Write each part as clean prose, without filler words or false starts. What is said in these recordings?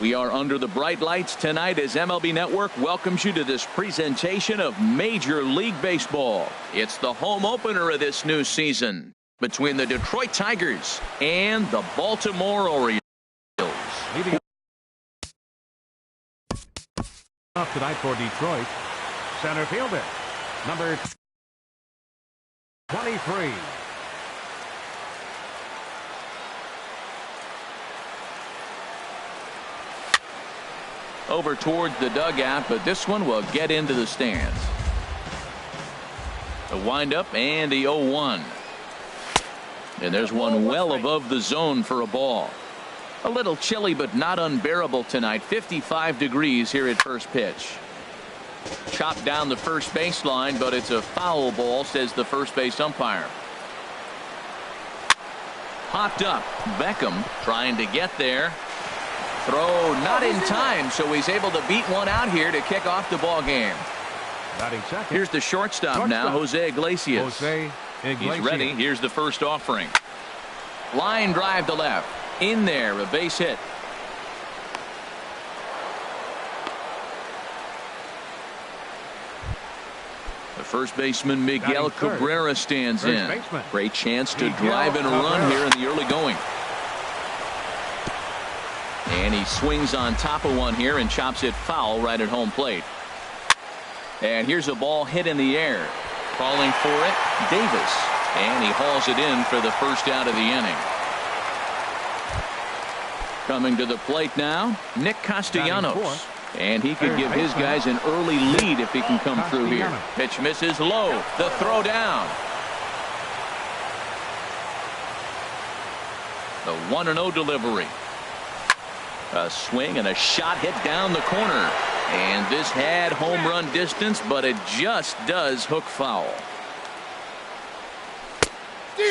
We are under the bright lights tonight as MLB Network welcomes you to this presentation of Major League Baseball. It's the home opener of this new season between the Detroit Tigers and the Baltimore Orioles. Leading off tonight for Detroit, center fielder, number 23. Over towards the dugout, but this one will get into the stands. The windup and the 0-1. And there's one well above the zone for a ball. A little chilly, but not unbearable tonight. 55 degrees here at first pitch. Chopped down the first baseline, but it's a foul ball, says the first base umpire. Popped up. Beckham trying to get there. Throw not in time, so he's able to beat one out here to kick off the ball game. Here's the shortstop now, Jose Iglesias. He's ready. Here's the first offering. Line drive to left. In there, a base hit. The first baseman, Miguel Cabrera, stands in. Great chance to drive in a run here in the early going. And he swings on top of one here and chops it foul right at home plate. And here's a ball hit in the air. Calling for it, Davis. And he hauls it in for the first out of the inning. Coming to the plate now, Nick Castellanos. And he could give his guys an early lead if he can come through here. Pitch misses low. The throw down. The 1-0 delivery. A swing and a shot hit down the corner. And this had home run distance, but it just does hook foul.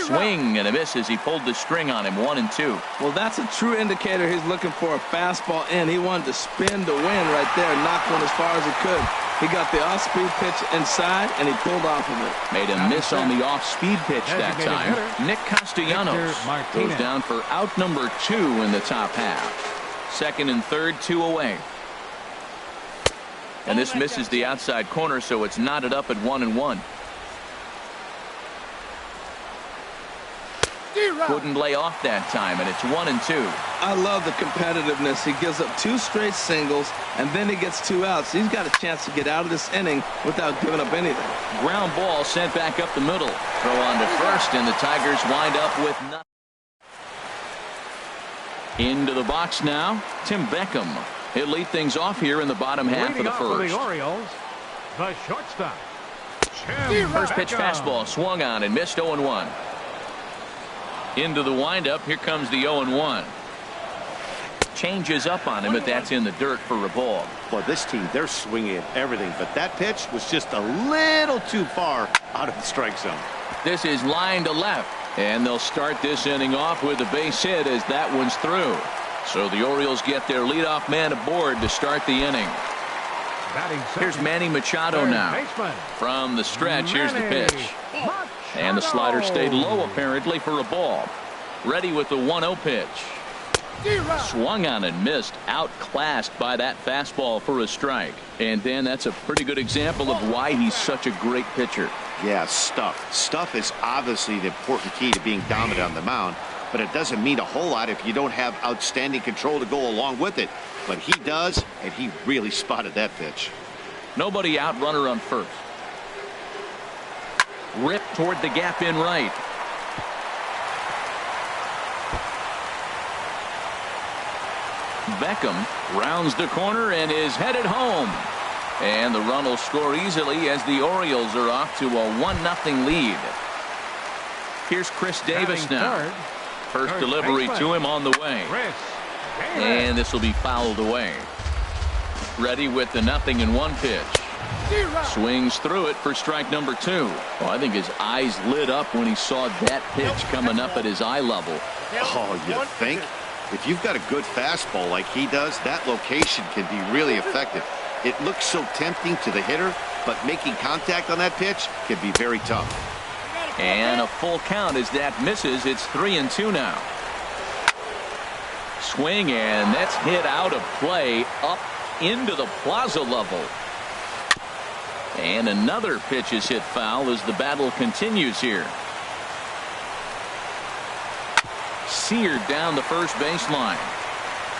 Swing and a miss as he pulled the string on him. 1-2. Well, that's a true indicator he's looking for a fastball in. He wanted to spin to win right there, knocked one as far as he could. He got the off-speed pitch inside, and he pulled off of it. Made a miss on the off-speed pitch that time. Nick Castellanos goes down for out number 2 in the top half. Second and third, 2 away. And this misses the outside corner, so it's knotted up at 1-1. Couldn't lay off that time, and it's 1-2. I love the competitiveness. He gives up 2 straight singles, and then he gets 2 outs. He's got a chance to get out of this inning without giving up anything. Ground ball sent back up the middle. Throw on to first, and the Tigers wind up with nothing. Into the box now, Tim Beckham. He'll lead things off here in the bottom half of the first. The Orioles, the shortstop. First pitch fastball swung on and missed. 0-1. Into the windup. Here comes the 0-1. Changes up on him, but that's in the dirt for a ball. Well, this team, they're swinging at everything, but that pitch was just a little too far out of the strike zone. This is line to left. And they'll start this inning off with a base hit as that one's through. So the Orioles get their leadoff man aboard to start the inning. Here's Manny Machado now. From the stretch, here's the pitch. And the slider stayed low apparently for a ball. Ready with the 1-0 pitch. Swung on and missed. Outclassed by that fastball for a strike. And then that's a pretty good example of why he's such a great pitcher. Yeah, stuff. Stuff is obviously the important key to being dominant on the mound, but it doesn't mean a whole lot if you don't have outstanding control to go along with it. But he does, and he really spotted that pitch. Nobody out, runner on first. Rip toward the gap in right. Beckham rounds the corner and is headed home. And the run will score easily as the Orioles are off to a 1-0 lead. Here's Chris Davis now. First delivery to him on the way. And this will be fouled away. Ready with the 0-1 pitch. Swings through it for strike number 2. Well, I think his eyes lit up when he saw that pitch coming up at his eye level. Oh, you think? If you've got a good fastball like he does, that location can be really effective. It looks so tempting to the hitter, but making contact on that pitch can be very tough. And a full count as that misses. It's 3-2 now. swing, and that's hit out of play up into the plaza level. And another pitch is hit foul as the battle continues here. Seared down the first baseline.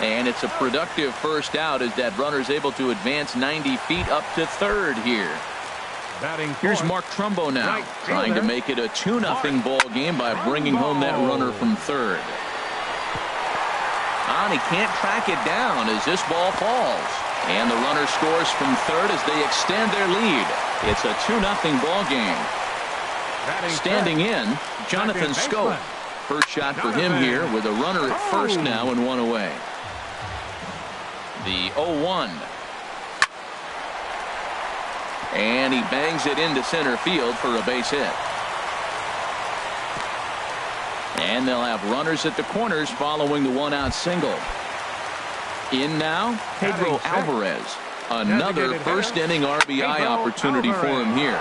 And it's a productive first out as that runner's able to advance 90 feet up to third here. Here's Mark Trumbo now, trying to make it a 2-0 ball game by bringing home that runner from third. And he can't track it down as this ball falls. And the runner scores from third as they extend their lead. It's a 2-0 ball game. Standing in, Jonathan Scope. First shot for him here with a runner at first now and one away. The 0-1. And he bangs it into center field for a base hit. And they'll have runners at the corners following the one-out single. In now, Pedro Alvarez. Another first-inning RBI opportunity for him here.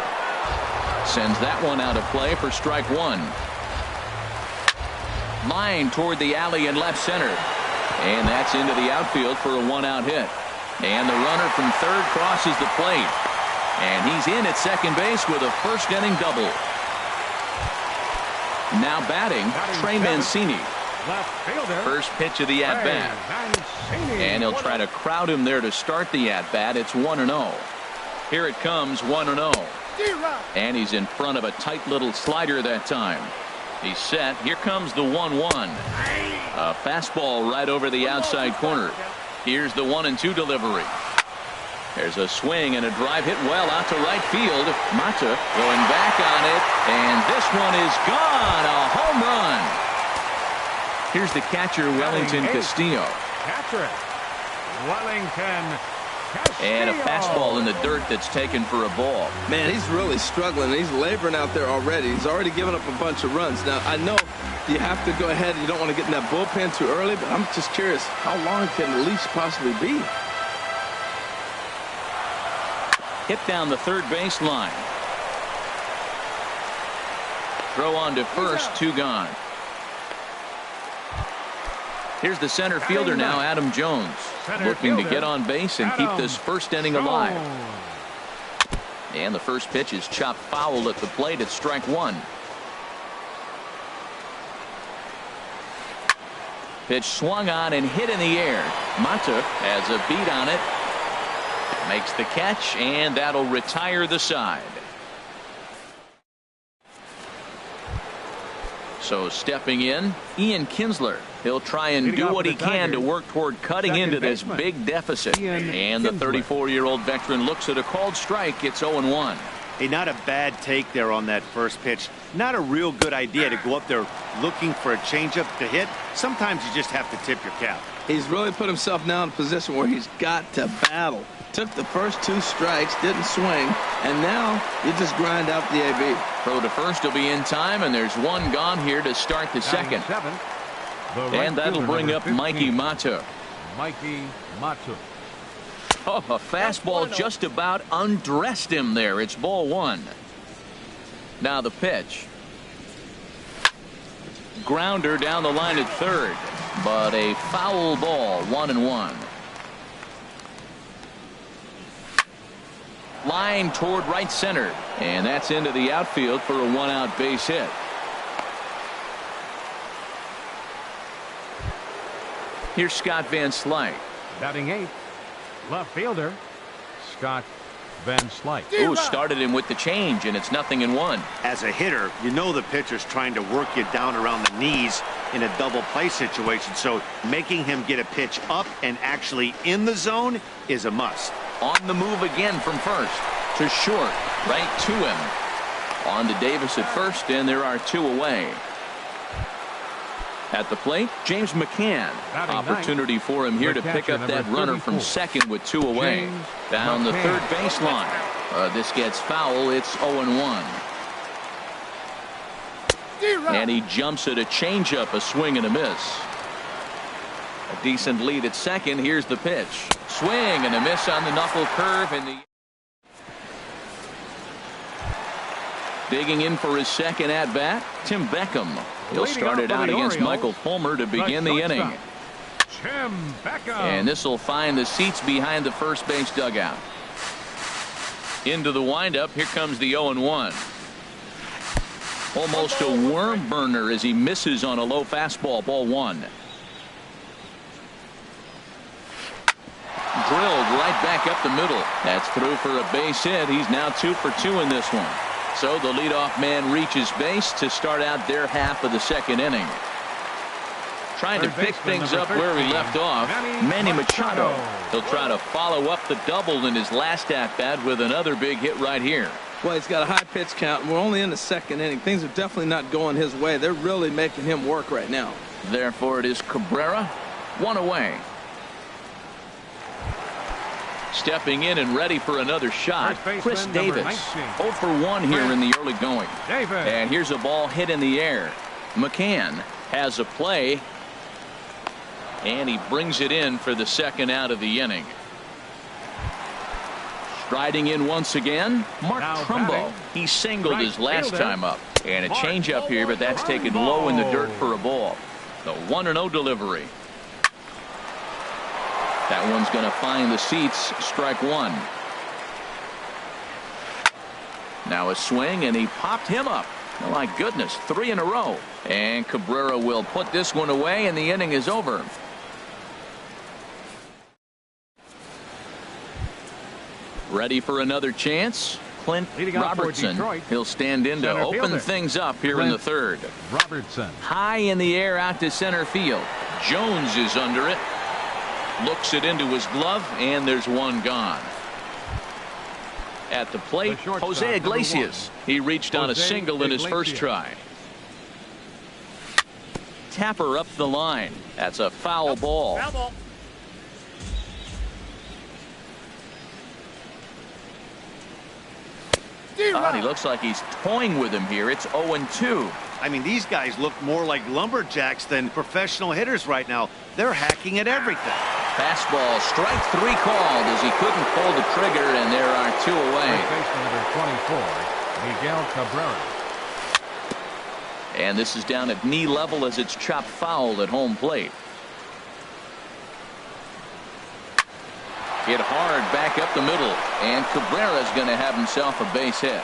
Sends that one out of play for strike one. Line toward the alley in left center. And that's into the outfield for a one-out hit. And the runner from third crosses the plate. And he's in at second base with a first-inning double. Now batting, Trey Mancini. First pitch of the at-bat. And he'll try to crowd him there to start the at-bat. It's 1-0. Here it comes, 1-0. And he's in front of a tight little slider that time. He's set. Here comes the 1-1. A fastball right over the outside corner. Here's the 1-2 delivery. There's a swing and a drive hit well out to right field. Mata going back on it, and this one is gone. A home run. Here's the catcher, Wellington Castillo. Catcher, Wellington Castillo. And a fastball in the dirt that's taken for a ball. Man, he's really struggling. He's laboring out there already. He's already given up a bunch of runs. Now, I know you have to go ahead and you don't want to get in that bullpen too early, but I'm just curious, how long can the leash possibly be? Hit down the third baseline. Throw on to first, two gone. Here's the center fielder now, Adam Jones, looking to get on base and keep this first inning alive. And the first pitch is chopped foul at the plate at strike one. Pitch swung on and hit in the air. Mata has a beat on it. Makes the catch, and that'll retire the side. So stepping in, Ian Kinsler. He'll try and do what he can to work toward cutting into this big deficit. And the 34-year-old veteran looks at a called strike. It's 0-1. Hey, not a bad take there on that first pitch. Not a real good idea to go up there looking for a changeup to hit. Sometimes you just have to tip your cap. He's really put himself now in a position where he's got to battle. Took the first two strikes, didn't swing, and now you just grind out the AB. Throw to first will be in time, and there's one gone here to start the second. And that'll bring up Mikey Mata. Mikey Mata. Oh, a fastball just about undressed him there. It's ball one. Now the pitch. Grounder down the line at third, but a foul ball, 1-1. Line toward right center, and that's into the outfield for a one-out base hit. Here's Scott Van Slyke. Batting eighth, left fielder, Scott Van Slyke. Ooh, started him with the change, and it's 0-1. As a hitter, you know the pitcher's trying to work you down around the knees in a double play situation, so making him get a pitch up and actually in the zone is a must. On the move again from first to short, right to him. On to Davis at first, and there are two away. At the plate, James McCann. Opportunity for him here to pick up that runner from second with two away. Down the third baseline. This gets foul. It's 0-1. And he jumps at a changeup, a swing and a miss. A decent lead at second. Here's the pitch. Swing and a miss on the knuckle curve. And the digging in for his second at bat, Tim Beckham. He'll start it out against Michael Fulmer to begin the inning. Jim Beckham. And this will find the seats behind the first base dugout. Into the windup. Here comes the 0-1. Almost a worm burner as he misses on a low fastball. Ball 1. Drilled right back up the middle. That's through for a base hit. He's now 2 for 2 in this one. So the leadoff man reaches base to start out their half of the second inning. Trying to pick things up where he left off, Manny Machado. He'll try to follow up the double in his last at-bat with another big hit right here. Well, he's got a high pitch count. We're only in the second inning. Things are definitely not going his way. They're really making him work right now. Therefore, it is Cabrera, 1 away. Stepping in and ready for another shot, Chris Davis. 0 for 1 here in the early going. And here's a ball hit in the air. McCann has a play. And he brings it in for the second out of the inning. Striding in once again, Mark Trumbo. He singled his last time up. And a changeup here, but that's taken low in the dirt for a ball. The 1-0 delivery. That one's going to find the seats. Strike 1. Now a swing, and he popped him up. Oh, my goodness, 3 in a row. And Cabrera will put this one away, and the inning is over. Ready for another chance? Clint Robertson. He'll stand in to open things up here in the third. Robertson. High in the air out to center field. Jones is under it. Looks it into his glove, and there's one gone. At the plate, Jose Iglesias. He reached on a single in his first try. Tapper up the line. That's a foul ball. He looks like he's toying with him here. It's 0-2. I mean, these guys look more like lumberjacks than professional hitters right now. They're hacking at everything. Fastball, strike 3 called as he couldn't pull the trigger, and there are 2 away. Number 24, Miguel Cabrera. And this is down at knee level as it's chopped foul at home plate. Hit hard back up the middle, and Cabrera's going to have himself a base hit.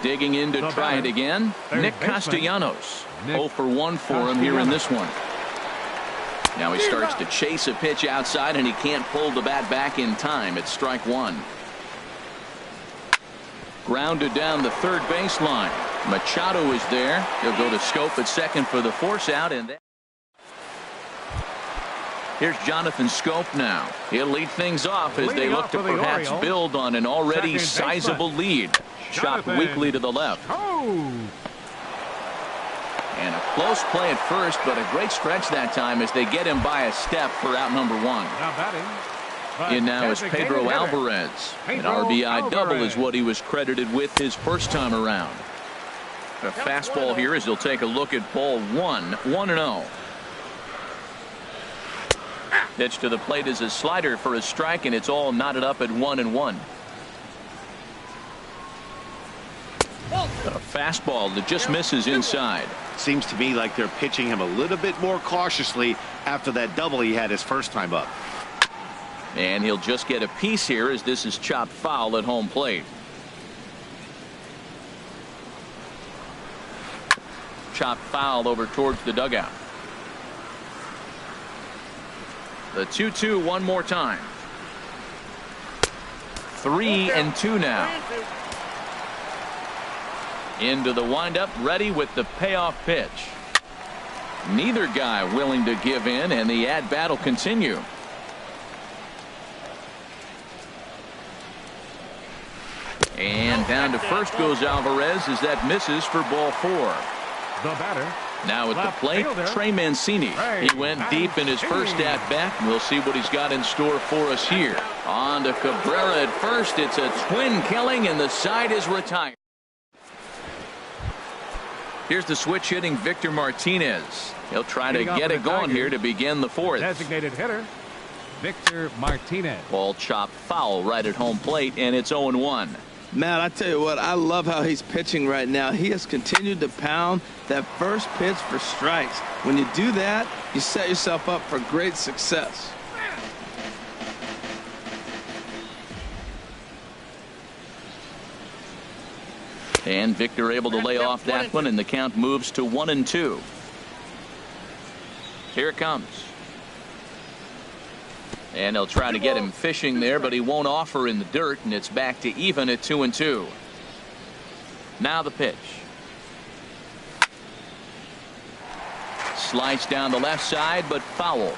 Digging in to try it again, Nick Castellanos. 0 for 1 for him here in this one. Now he starts to chase a pitch outside, and he can't pull the bat back in time. It's strike 1. Grounded down the third baseline. Machado is there. He'll go to Scope at second for the force out, and here's Jonathan Scope now. He'll lead things off as they look to perhaps build on an already sizable lead. Chopped weakly to the left. And a close play at first, but a great stretch that time as they get him by a step for out number 1. Now batting. In now is Pedro Alvarez. An RBI double is what he was credited with his first time around. A fastball here as he'll take a look at ball 1. 1-0. Pitch to the plate is a slider for a strike, and it's all knotted up at 1-1. A fastball that just misses inside. Seems to me like they're pitching him a little bit more cautiously after that double he had his first time up. And he'll just get a piece here as this is chopped foul at home plate. Chopped foul over towards the dugout. The 2-2 one more time. 3-2 now. Into the windup, ready with the payoff pitch. Neither guy willing to give in, and the at-bat will continue. And down to first goes Alvarez as that misses for ball 4. The batter. Now at the plate, Trey Mancini. He went deep in his first at-bat. We'll see what he's got in store for us here. On to Cabrera at first. It's a twin killing, and the side is retired. Here's the switch hitting Victor Martinez. He'll try to get it going here to begin the 4th. Designated hitter, Victor Martinez. Ball chopped foul right at home plate, and it's 0-1. Matt, I tell you what, I love how he's pitching right now. He has continued to pound that first pitch for strikes. When you do that, you set yourself up for great success. And Victor able to lay off that one, and the count moves to 1-2. Here it comes. And they'll try to get him fishing there, but he won't offer in the dirt, and it's back to even at 2-2. Now the pitch. Slice down the left side, but foul.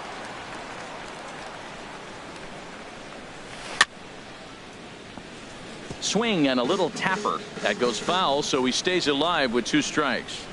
Swing and a little tapper. That goes foul, so he stays alive with 2 strikes.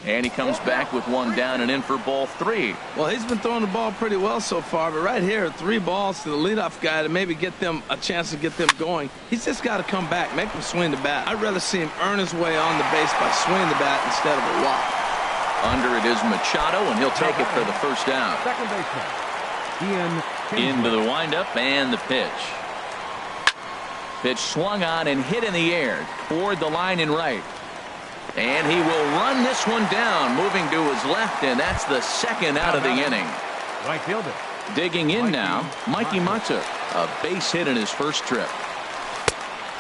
And he comes back with 1 down and in for ball 3. Well, he's been throwing the ball pretty well so far, but right here, 3 balls to the leadoff guy to maybe get them a chance to get them going. He's just got to come back, make them swing the bat. I'd rather see him earn his way on the base by swinging the bat instead of a walk. Under it is Machado, and he'll take it for the first down. Second baseman, Into the windup and the pitch. Pitch swung on and hit in the air toward the line and right. And he will run this one down, moving to his left, and that's the second out of the inning. Right fielder. Digging in now, Mikey Mata, a base hit in his first trip.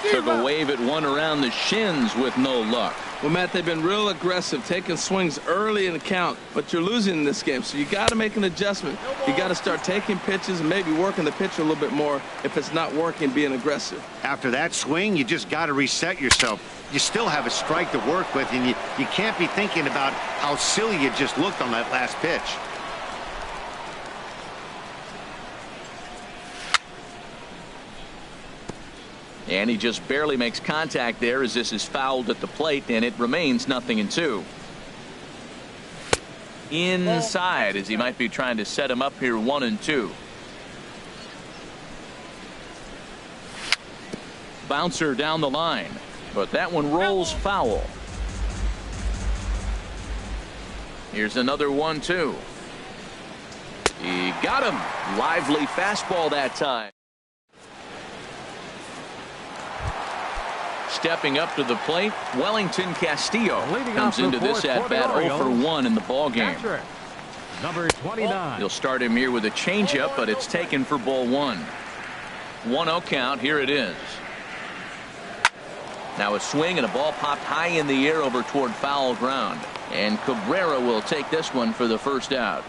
Took a wave at one around the shins with no luck. Well, Matt, they've been real aggressive, taking swings early in the count, but you're losing in this game, so you got to make an adjustment. You got to start taking pitches and maybe working the pitcher a little bit more if it's not working, being aggressive. After that swing, you just got to reset yourself. You still have a strike to work with, and you can't be thinking about how silly you just looked on that last pitch. And he just barely makes contact there as this is fouled at the plate, and it remains 0-2. Inside as he might be trying to set him up here 1-2. Bouncer down the line, but that one rolls foul. Here's another 1-2. He got him. Lively fastball that time. Stepping up to the plate, Wellington Castillo comes into this at-bat 0 for 1 in the ballgame. Number 29. He'll start him here with a changeup, but it's taken for ball 1. 1-0 count. Here it is. Now a swing and a ball popped high in the air over toward foul ground. And Cabrera will take this one for the first out.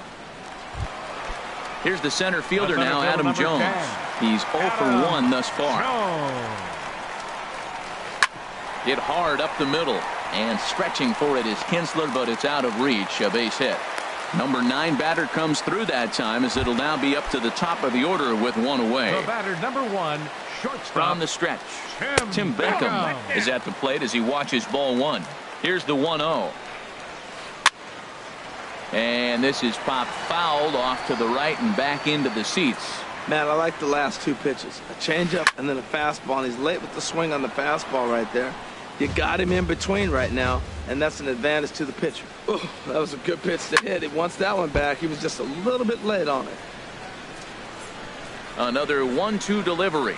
Here's the center fielder now, Adam Jones. He's 0 for 1 thus far. Hit hard up the middle, and stretching for it is Kinsler, but it's out of reach. A base hit. Number 9 batter comes through that time, as it'll now be up to the top of the order with 1 away. The batter, number 1, shortstop. From the stretch, Tim Beckham is at the plate as he watches ball 1. Here's the 1-0. And this is popped fouled off to the right and back into the seats. Matt, I like the last 2 pitches. A changeup and then a fastball, and he's late with the swing on the fastball right there. You got him in between right now, and that's an advantage to the pitcher. Ooh, that was a good pitch to hit. He wants that one back. He was just a little bit late on it. Another 1-2 delivery.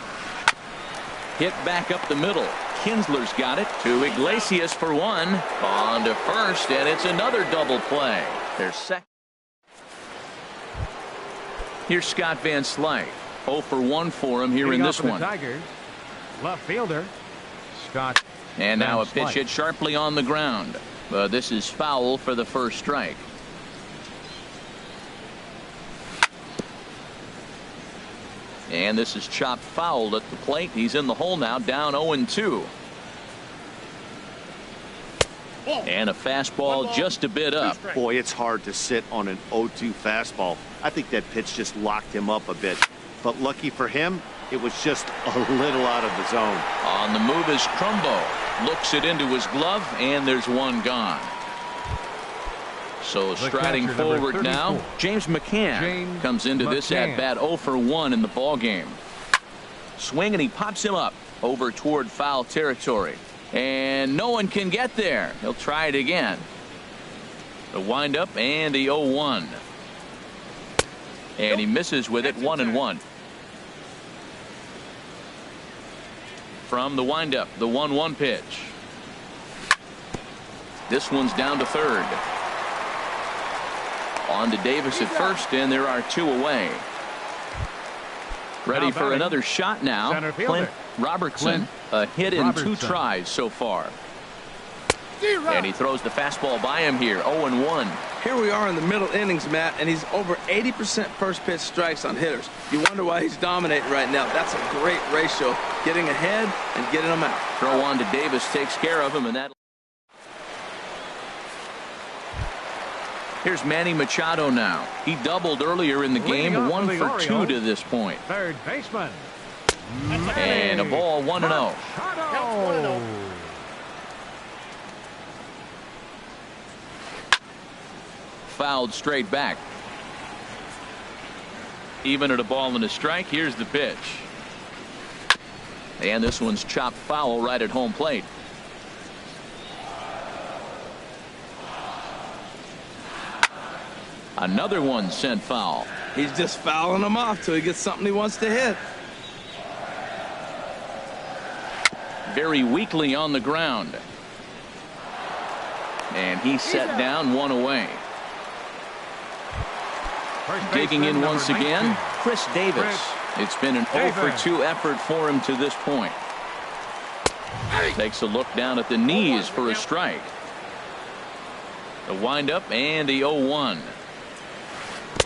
Hit back up the middle. Kinsler's got it to Iglesias for 1. On to first, and it's another double play. There's second. Here's Scott Van Slyke. 0 for 1 for him here in this one. Tigers, left fielder Scott. And now a pitch hit sharply on the ground. This is foul for the first strike. And this is chopped foul at the plate. He's in the hole now, down 0-2. And a fastball just a bit up. Boy, it's hard to sit on an 0-2 fastball. I think that pitch just locked him up a bit. But lucky for him, it was just a little out of the zone. On the move is Crumbo. Looks it into his glove, and there's one gone. So striding forward now, James McCann comes into this at-bat 0 for 1 in the ballgame. Swing, and he pops him up over toward foul territory. And no one can get there. He'll try it again. The windup and the 0-1. And he misses with it, 1-1. from the windup, the 1-1 pitch. This one's down to third. On to Davis at first, and there are 2 away. Ready for another shot now. Clint Robertson, a hit in 2 tries so far. And he throws the fastball by him here, 0-1. Here we are in the middle innings, Matt, and he's over 80% first pitch strikes on hitters. You wonder why he's dominating right now. That's a great ratio, getting ahead and getting them out. Throw on to Davis takes care of him, and that. Here's Manny Machado now. He doubled earlier in the game, 1 for 2 to this point. Third baseman. And a ball, 1-0. Fouled straight back. Even at a ball and a strike, here's the pitch. And this one's chopped foul right at home plate. Another one sent foul. He's just fouling them off till he gets something he wants to hit. Very weakly on the ground. And he's set down, 1 away. Digging in once again, Chris Davis. It's been an 0 for 2 effort for him to this point. Takes a look down at the knees for a strike. The windup and the 0-1.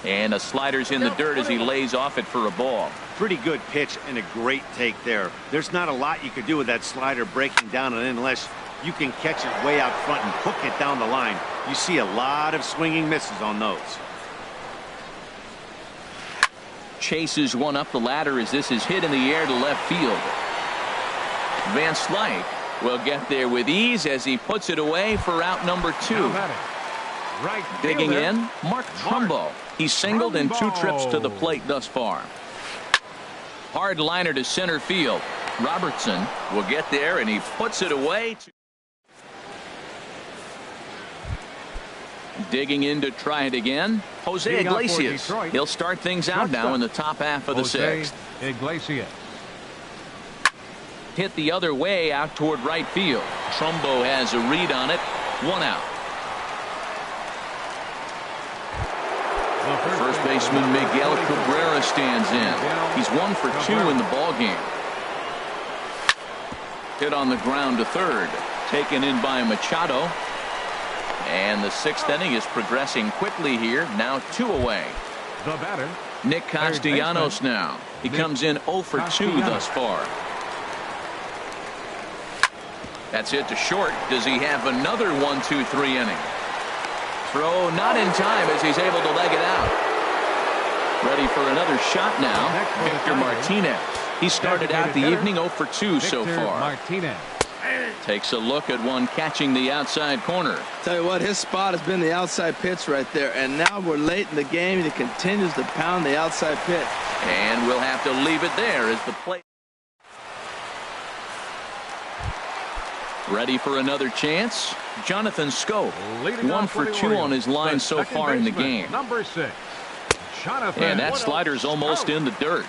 And a slider's in the dirt as he lays off it for a ball. Pretty good pitch and a great take there. There's not a lot you could do with that slider breaking down and in unless you can catch it way out front and hook it down the line. You see a lot of swinging misses on those. Chases one up the ladder as this is hit in the air to left field. Van Slyke will get there with ease as he puts it away for out number 2. Digging in, Mark Trumbo. He's singled in 2 trips to the plate thus far. Hard liner to center field. Robertson will get there and he puts it away. Digging in to try it again, Jose Iglesias. He'll start things out now in the top half of the 6th. Iglesias. Hit the other way out toward right field. Trumbo has a read on it. 1 out. First baseman Miguel Cabrera stands in. He's 1 for 2 in the ballgame. Hit on the ground to third. Taken in by Machado. And the 6th inning is progressing quickly here. Now 2 away. The batter, Nick Castellanos now. He comes in 0 for 2 thus far. That's it to short. Does he have another 1-2-3 inning? Throw not in time as he's able to leg it out. Ready for another shot now. Victor Martinez. He started out the evening 0 for 2 so far. Martinez. Takes a look at one catching the outside corner. Tell you what, his spot has been the outside pitch right there, and now we're late in the game and he continues to pound the outside pitch. And we'll have to leave it there as the play. Ready for another chance. Jonathan Scope, 1 for 2 on his line so far in the game. Number 6. Jonathan. And that slider's almost in the dirt.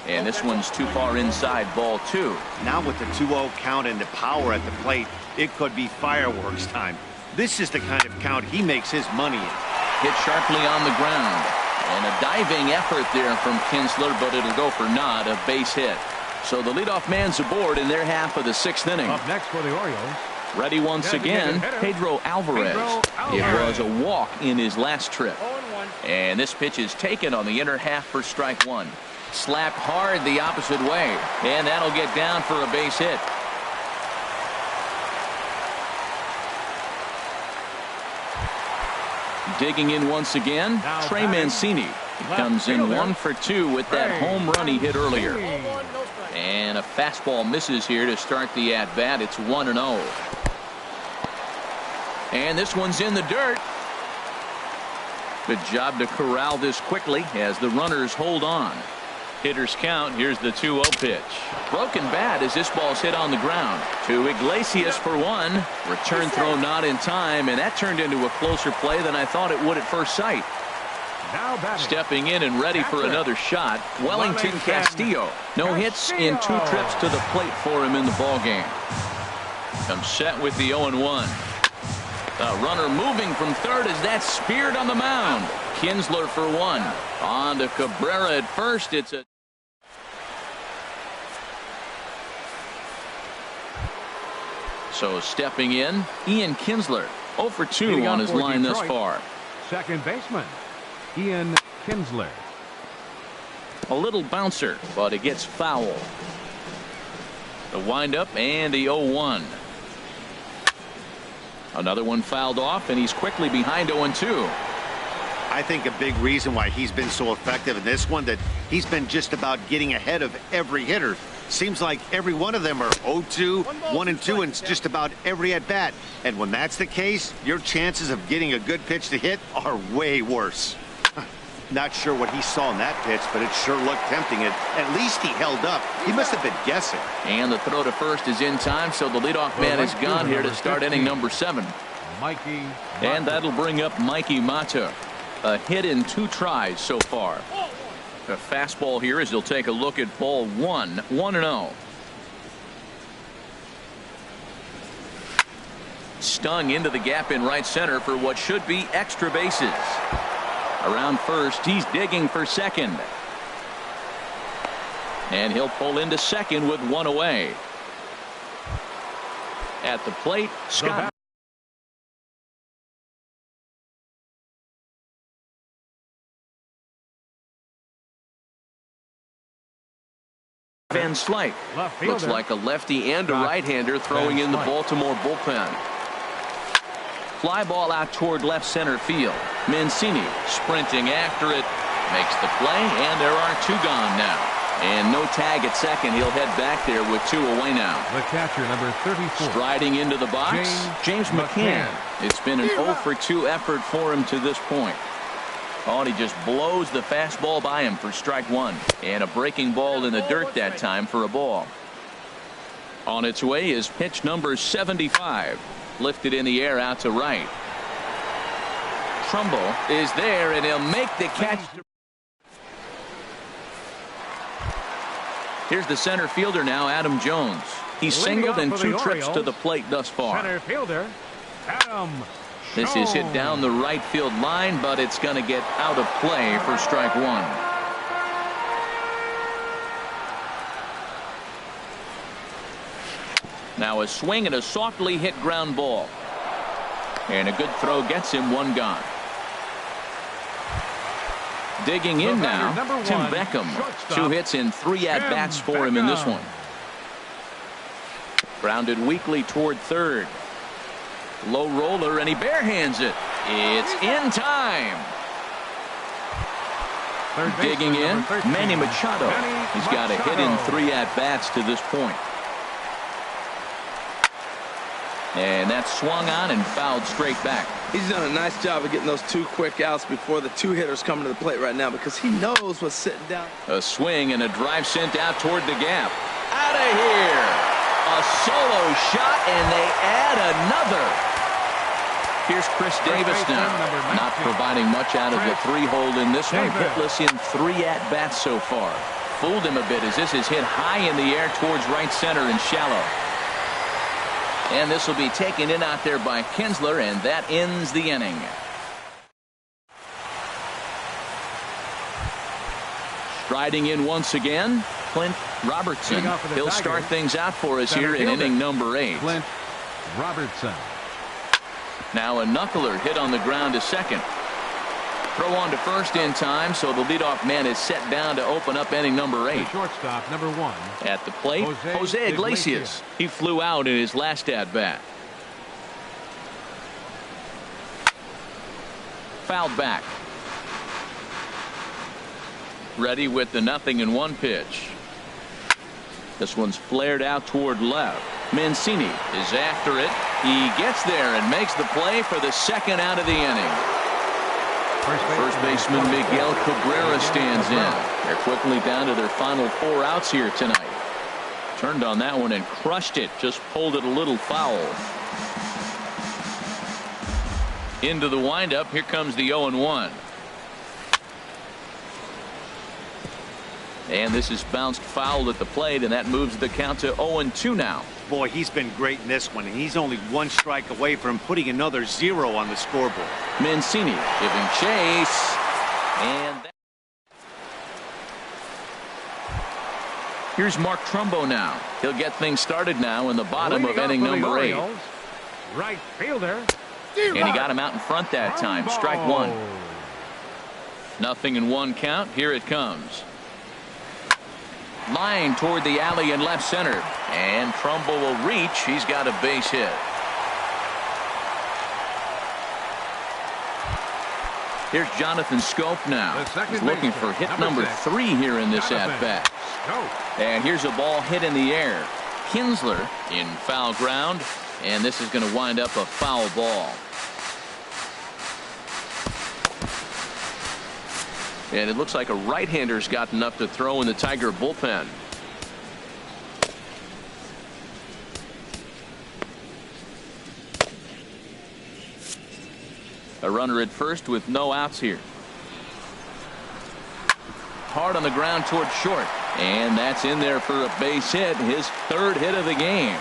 And this one's too far inside, ball 2. Now with the 2-0 count and the power at the plate, it could be fireworks time. This is the kind of count he makes his money in. Hit sharply on the ground. And a diving effort there from Kinsler, but it'll go for naught, a base hit. So the leadoff man's aboard in their half of the 6th inning. Up next for the Orioles. Ready once again, Pedro Alvarez. It was a walk in his last trip. And this pitch is taken on the inner half for strike 1. Slapped hard the opposite way, and that'll get down for a base hit. Digging in once again, Trey Mancini. He comes in 1 for 2 with that home run he hit earlier. And a fastball misses here to start the at-bat. It's 1-0. And this one's in the dirt. Good job to corral this quickly as the runners hold on. Hitters count. Here's the 2-0 pitch. Broken bat as this ball's hit on the ground. To Iglesias for 1. Return throw not in time, and that turned into a closer play than I thought it would at first sight. Now batting. Stepping in and ready for another shot, Wellington Castillo. No hits in 2 trips to the plate for him in the ballgame. Comes set with the 0-1. The runner moving from third as that's speared on the mound. Kinsler for 1. On to Cabrera at first. It's a So stepping in, Ian Kinsler, 0 for 2 on his line thus far. Second baseman, Ian Kinsler. A little bouncer, but it gets foul. The windup and the 0-1. Another one fouled off, and he's quickly behind 0-2. I think a big reason why he's been so effective in this one, that he's been just about getting ahead of every hitter. Seems like every one of them are 0-2, 1-2, and it's just about every at-bat. And when that's the case, your chances of getting a good pitch to hit are way worse. Not sure what he saw in that pitch, but it sure looked tempting. At least he held up. He must have been guessing. And the throw to first is in time, so the leadoff man is gone here to start inning number 7. Mikey. And that'll bring up Mikey Mata. A hit in 2 tries so far. A fastball here as he'll take a look at ball 1, 1-0. Stung into the gap in right center for what should be extra bases. Around first, he's digging for second. And he'll pull into second with 1 away. At the plate, Scott Van Slyke. Looks like a lefty and a right-hander throwing in the Baltimore bullpen. Fly ball out toward left center field. Mancini sprinting after it. Makes the play, and there are 2 gone now. And no tag at second. He'll head back there with 2 away now. The catcher, number 34. Striding into the box, James McCann. It's been an 0 for 2 effort for him to this point. Oh, and he just blows the fastball by him for strike 1. And a breaking ball in the dirt that time for a ball. On its way is pitch number 75. Lifted in the air out to right. Trumbull is there, and he'll make the catch. Here's the center fielder now, Adam Jones. He's singled in 2 trips to the plate thus far. Center fielder, Adam. This is hit down the right field line, but it's going to get out of play for strike 1. Now a swing and a softly hit ground ball. And a good throw gets him 1 gone. Digging in now, Tim Beckham. 2 hits in 3 at-bats for him in this one. Grounded weakly toward third. Low roller, and he barehands it. It's in time. Digging in, Manny Machado. He's got a hit in 3 at-bats to this point. And that's swung on and fouled straight back. He's done a nice job of getting those 2 quick outs before the 2 hitters coming to the plate right now, because he knows what's sitting down. A swing and a drive sent out toward the gap. Out of here. A solo shot, and they add another. Here's Chris Davis now. Not providing much out of the 3-hole in this one. Hitless in 3 at-bats so far. Fooled him a bit as this is hit high in the air towards right center and shallow. And this will be taken in out there by Kinsler, and that ends the inning. Striding in once again, Clint Robertson. He'll start things out for us here in inning number 8. Clint Robertson. Now a knuckler hit on the ground to second. Throw on to first in time, so the leadoff man is set down to open up inning number 8. The shortstop, number 1. At the plate, Jose Iglesias. He flew out in his last at-bat. Fouled back. Ready with the 0-1 pitch. This one's flared out toward left. Mancini is after it. He gets there and makes the play for the 2nd out of the inning. First baseman Miguel Cabrera stands in. They're quickly down to their final 4 outs here tonight. Turned on that one and crushed it. Just pulled it a little foul. Into the windup. Here comes the 0-1. And this is bounced foul at the plate, and that moves the count to 0-2 now. Boy, he's been great in this one, and he's only one strike away from putting another 0 on the scoreboard. Mancini giving chase. And here's Mark Trumbo now. He'll get things started now in the bottom of inning number 8. Right fielder. And he got him out in front that time. Strike one. 0-1 count. Here it comes. Line toward the alley in left center. And Trumbo will reach. He's got a base hit. Here's Jonathan Scope now. He's looking for hit number 3 here in this at-bat. And here's a ball hit in the air. Kinsler in foul ground. And this is going to wind up a foul ball. And it looks like a right-hander's gotten up to throw in the Tiger bullpen. A runner at first with no outs here. Hard on the ground toward short. And that's in there for a base hit. His 3rd hit of the game.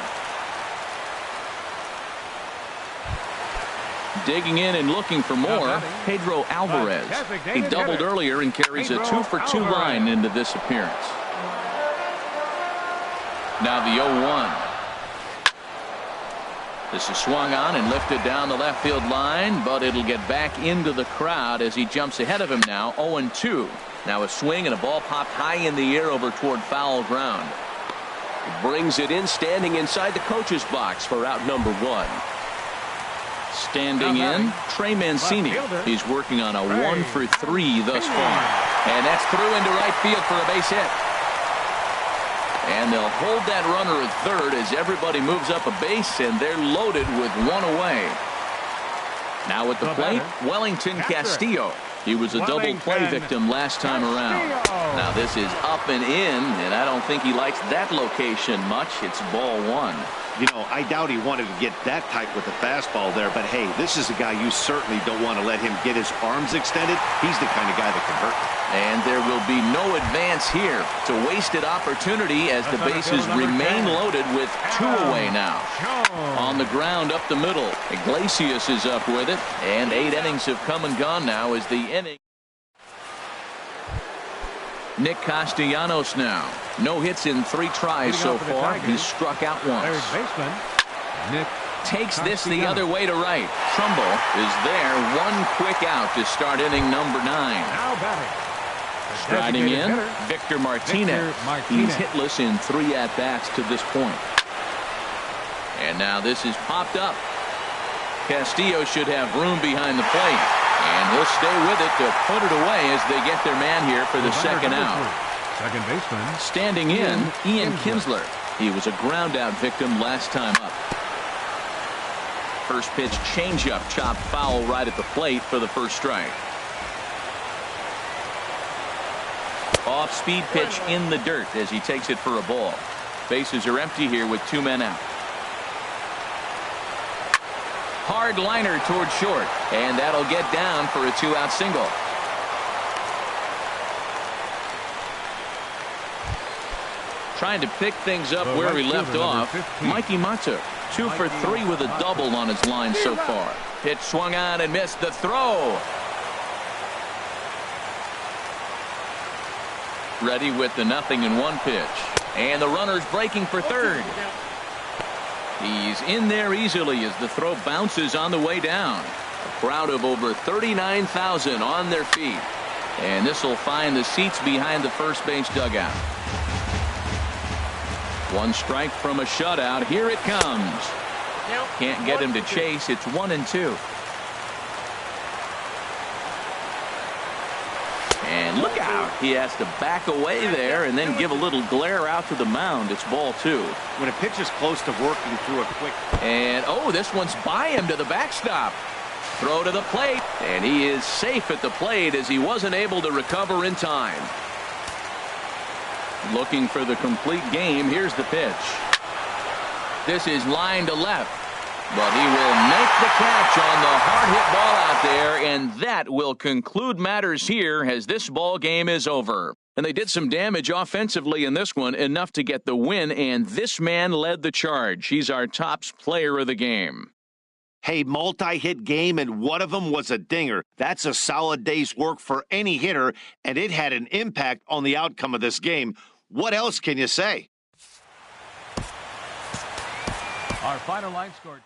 Digging in and looking for more, Pedro Alvarez. He doubled earlier and carries a 2-for-2 line into this appearance. Now the 0-1. This is swung on and lifted down the left field line, but it'll get back into the crowd as he jumps ahead of him now. 0-2. Now a swing and a ball popped high in the air over toward foul ground. Brings it in, standing inside the coach's box for out number 1. Standing in, Trey Mancini. He's working on a 1-for-3 thus far. And that's through into right field for a base hit. And they'll hold that runner at third as everybody moves up a base, and they're loaded with 1 away. Now at the plate, Wellington Castillo. He was a double play victim last time around. Now this is up and in, and I don't think he likes that location much. It's ball 1. You know, I doubt he wanted to get that tight with the fastball there, but hey, this is a guy you certainly don't want to let him get his arms extended. He's the kind of guy that can hurt. And there will be no advance here. It's a wasted opportunity as the bases remain loaded with 2 away now. On the ground up the middle, Iglesias is up with it, and 8 innings have come and gone now as the inning. Nick Castellanos now. No hits in 3 tries so far. He's struck out once. Nick takes this the other way to right. Trumbo is there. 1 quick out to start inning number 9. Now batting. Striding in, Victor Martinez. He's hitless in 3 at-bats to this point. And now this is popped up. Castillo should have room behind the plate. And he'll stay with it to put it away as they get their man here for the second out. Second baseman. Standing in, Ian Kinsler. He was a ground out victim last time up. First pitch changeup chopped foul right at the plate for the first strike. Off speed pitch in the dirt as he takes it for a ball. Bases are empty here with 2 men out. Hard liner toward short, and that'll get down for a 2-out single. Trying to pick things up where he left off. Mikey Mata, 2 for 3 with a double on his line so far. Pitch swung on and missed the throw. Ready with the 0-1 pitch. And the runner's breaking for third. He's in there easily as the throw bounces on the way down. A crowd of over 39,000 on their feet. And this will find the seats behind the first base dugout. 1 strike from a shutout. Here it comes. Can't get him to chase. It's 1-2. And look out. He has to back away there and then give a little glare out to the mound. It's ball 2. When a pitcher's close to working through a quick. And oh, this one's by him to the backstop. Throw to the plate. And he is safe at the plate as he wasn't able to recover in time. Looking for the complete game. Here's the pitch. This is line to left. But he will make the catch on the hard hit ball out there, and that will conclude matters here as this ball game is over. And they did some damage offensively in this one, enough to get the win, and this man led the charge. He's our top player of the game. Hey, multi-hit game, and one of them was a dinger. That's a solid day's work for any hitter, and it had an impact on the outcome of this game. What else can you say? Our final line score.